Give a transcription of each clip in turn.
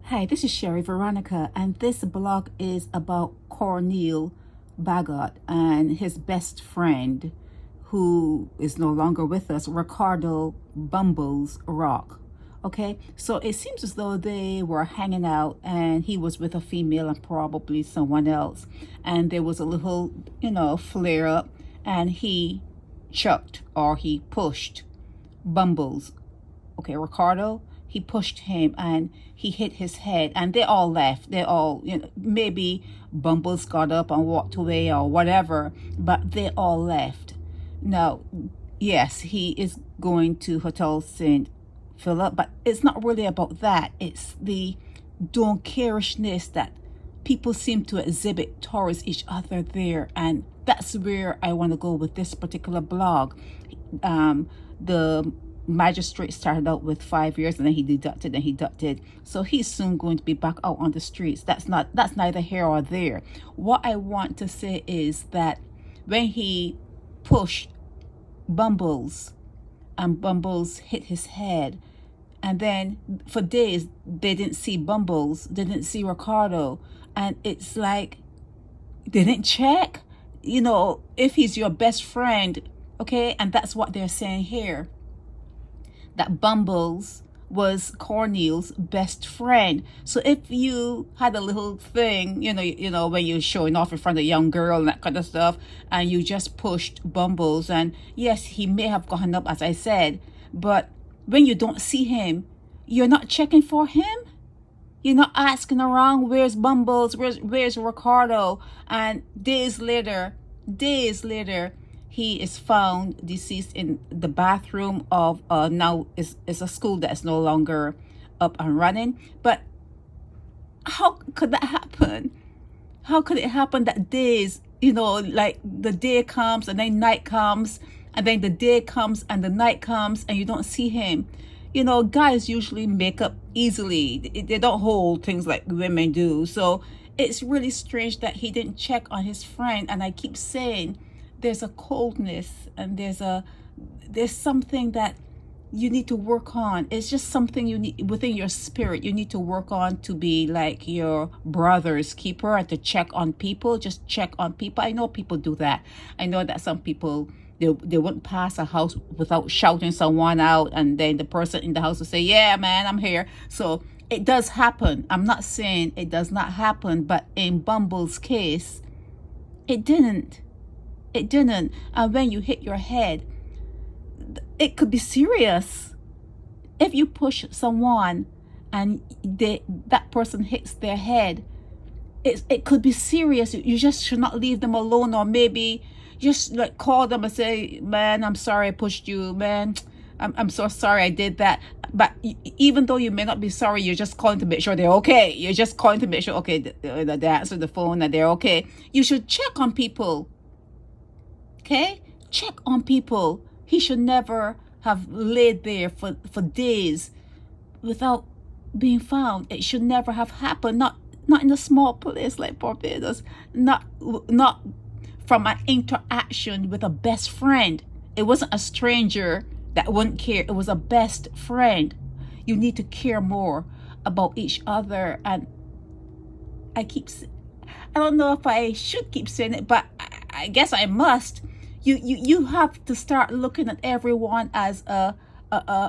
Hi, this is Sherry Veronica, and this blog is about Corneil Baggott and his best friend, who is no longer with us, Ricardo Bumbles Rock. Okay, so it seems as though they were hanging out and he was with a female and probably someone else. And there was a little, flare up, and he chucked or he pushed Bumbles. Okay, Ricardo, he pushed him and he hit his head, and they all left. They all, maybe Bumbles got up and walked away or whatever, but they all left. Now, yes, he is going to Hotel St. Philip, but it's not really about that. It's the don't carishness that people seem to exhibit towards each other there, and that's where I want to go with this particular blog. The magistrate started out with 5 years, and then he deducted. So he's soon going to be back out on the streets. That's neither here or there. What I want to say is that when he pushed Bumbles and Bumbles hit his head, and then for days they didn't see Bumbles, they didn't see Ricardo, and it's like they didn't check, if he's your best friend, okay? And that's what they're saying here, that Bumbles was Corneil's best friend. So if you had a little thing, when you're showing off in front of a young girl and that kind of stuff, and you just pushed Bumbles, and yes, he may have gotten up, as I said, but when you don't see him, you're not checking for him. You're not asking around, where's Bumbles, where's Ricardo? And days later, he is found deceased in the bathroom of now is a school that's no longer up and running. But how could that happen? How could it happen that days, like the day comes and then night comes, and then the day comes and the night comes, and you don't see him? Guys usually make up easily. They don't hold things like women do. So it's really strange that he didn't check on his friend. And I keep saying, there's a coldness, and there's something that you need to work on. It's just something you need within your spirit. You need to work on to be like your brother's keeper and to check on people. Just check on people. I know people do that. I know that some people, they wouldn't pass a house without shouting someone out, and then the person in the house will say, yeah, man, I'm here. So it does happen. I'm not saying it does not happen, but in Bumble's case, it didn't. And when you hit your head, it could be serious. If you push someone and that person hits their head, it could be serious. You just should not leave them alone, or maybe just like call them and say, man, I'm sorry I pushed you, man. I'm so sorry I did that. But even though you may not be sorry, you're just calling to make sure they're okay. You're just calling to make sure, okay, they answer the phone and they're okay. You should check on people. Okay? Check on people. He should never have laid there for days without being found. It should never have happened. Not in a small place like Barbados. Not from an interaction with a best friend. It wasn't a stranger that wouldn't care. It was a best friend. You need to care more about each other. And I don't know if I should keep saying it, but I guess I must. You have to start looking at everyone as a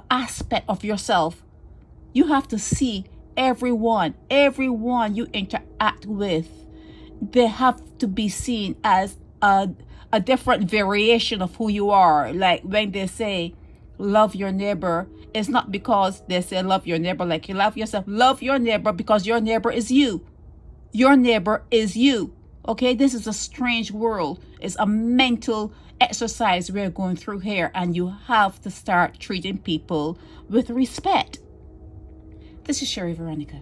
aspect of yourself. You have to see everyone you interact with. They have to be seen as a different variation of who you are. Like when they say love your neighbor, it's not because they say love your neighbor like you love yourself. Love your neighbor because your neighbor is you. Your neighbor is you. Okay, this is a strange world. It's a mental exercise we're going through here, and you have to start treating people with respect. This is Sherry Veronica.